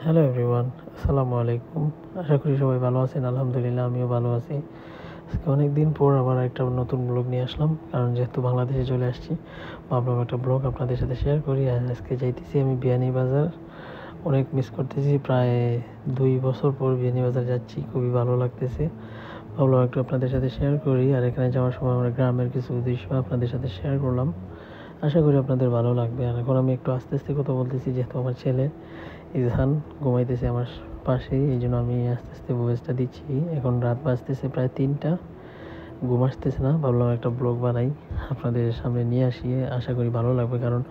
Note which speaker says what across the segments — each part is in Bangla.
Speaker 1: হ্যালো এভরিওয়ান, আসসালামু আলাইকুম। আশা করি সবাই ভালো আছেন। আলহামদুলিল্লাহ, আমিও ভালো আছি। আজকে অনেক দিন পর আবার একটা নতুন ব্লগ নিয়ে আসলাম, কারণ যেহেতু বাংলাদেশে চলে আসছি, ভাবলাম একটা ব্লগ আপনাদের সাথে শেয়ার করি। আর আজকে যাইতেছি আমি বিয়ানীবাজার। অনেক মিস করতেছি, প্রায় 2 বছর পর বিয়ানীবাজার যাচ্ছি, খুবই ভালো লাগতেছে। ভাবলাম একটু আপনাদের সাথে শেয়ার করি। আর এখানে যাওয়ার সময় আমরা গ্রামের কিছু দৃশ্য আপনাদের সাথে শেয়ার করলাম। আশা করি আপনাদের ভালো লাগবে। আর এখন আমি একটু আস্তে আস্তে কথা বলতেছি, যেহেতু আমার ছেলে ইজহান ঘুমাইতেছে আমার পাশেই, এই জন্য আমি আস্তে আস্তে ভয়েসটা দিচ্ছি। এখন রাত বাজতেছে প্রায় 3টা, ঘুম আসতেছে না। ভাবলাম একটা ব্লগ বানাই, আপনাদের সামনে নিয়ে আসি। আশা করি ভালো লাগবে, কারণ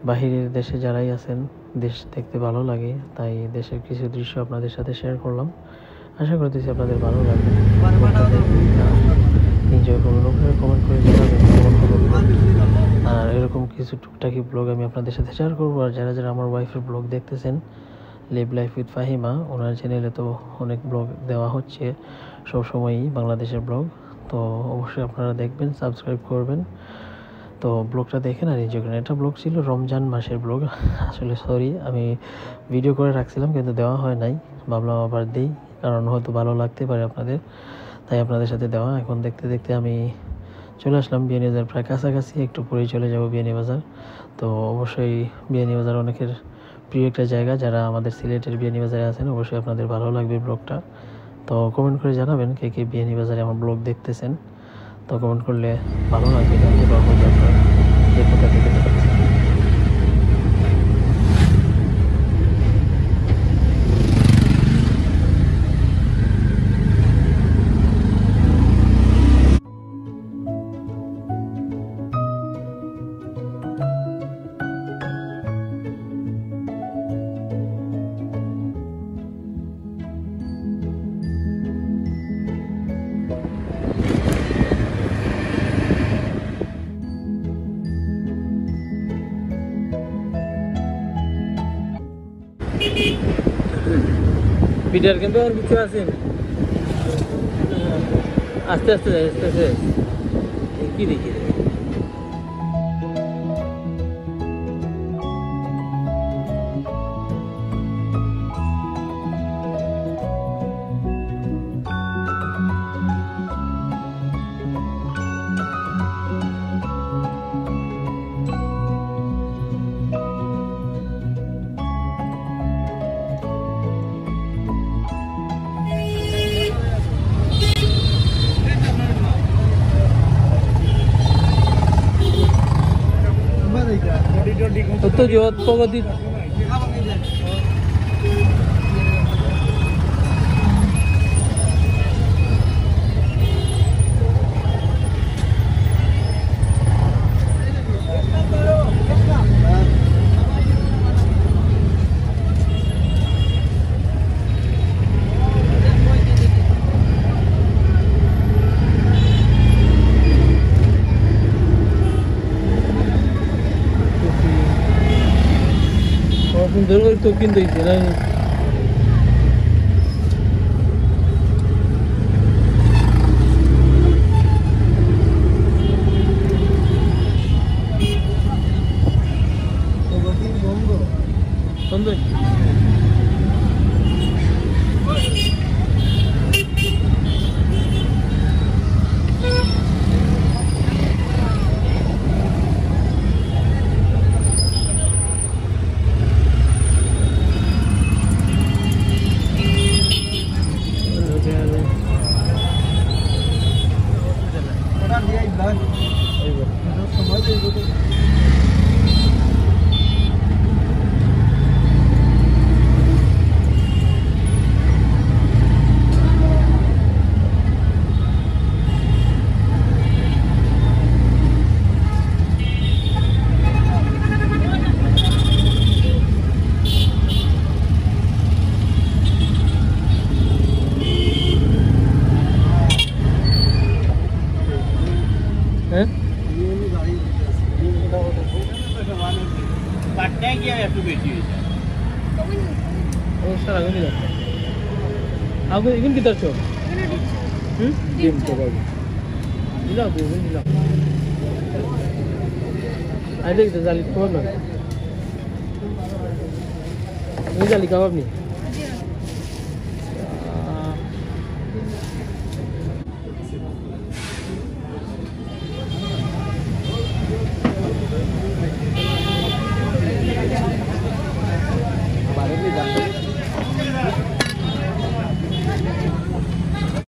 Speaker 1: বাহিরের দেশে যারাই আছেন, দেশ দেখতে ভালো লাগে, তাই দেশের কিছু দৃশ্য আপনাদের সাথে শেয়ার করলাম। আশা করতেছি আপনাদের ভালো লাগবে। এনজয় করুন, কমেন্ট করে জানাবেন কেমন হলো ব্লগ। আর এরকম কিছু টুকটাকি ব্লগ আমি আপনাদের সাথে শেয়ার করবো। আর যারা যারা আমার ওয়াইফের ব্লগ দেখতেছেন, লিভ লাইফ উইথ ফাহিমা, ওনার চ্যানেলে তো অনেক ব্লগ দেওয়া হচ্ছে সবসময়ই, বাংলাদেশের ব্লগ। তো অবশ্যই আপনারা দেখবেন, সাবস্ক্রাইব করবেন। তো ব্লগটা দেখেন আর এনজয় করেন। এটা ব্লগ ছিল রমজান মাসের ব্লগ। আসলে সরি, আমি ভিডিও করে রাখছিলাম কিন্তু দেওয়া হয় নাই, ভাবলাম আবার দিই, কারণ হয়তো ভালো লাগতে পারে আপনাদের, তাই আপনাদের সাথে দেওয়া। এখন দেখতে দেখতে আমি চলে আসলাম বিয়ানীবাজার, প্রায় কাছাকাছি, একটু পরেই চলে যাব বিয়ানীবাজার। তো অবশ্যই বিয়ানীবাজার অনেকের প্রিয় একটা জায়গা। যারা আমাদের সিলেটের বিয়ানীবাজারে আছেন, অবশ্যই আপনাদের ভালো লাগবে ব্লগটা। তো কমেন্ট করে জানাবেন কে কে বিয়ানীবাজারে আমার ব্লগ দেখতেছেন। তো কমেন্ট করলে ভালো লাগবে, জানতে পারবো যে আপনারা কে কোথা থেকে দেখতেছেন। পিটার ক্যাম্পে আর কিছু আছেন, আস্তে আস্তে আস্তে আস্তে কি দেখি তো জোয়াত প্রগতি। সুন্দর করে তো কিনতে দিচ্ছে না। সুন্দর হ্যাঁ aku ingin kita coba. Diam coba. Gila tuh, gila. Ada kita jalan ke mana? মিজালি কাবাব নি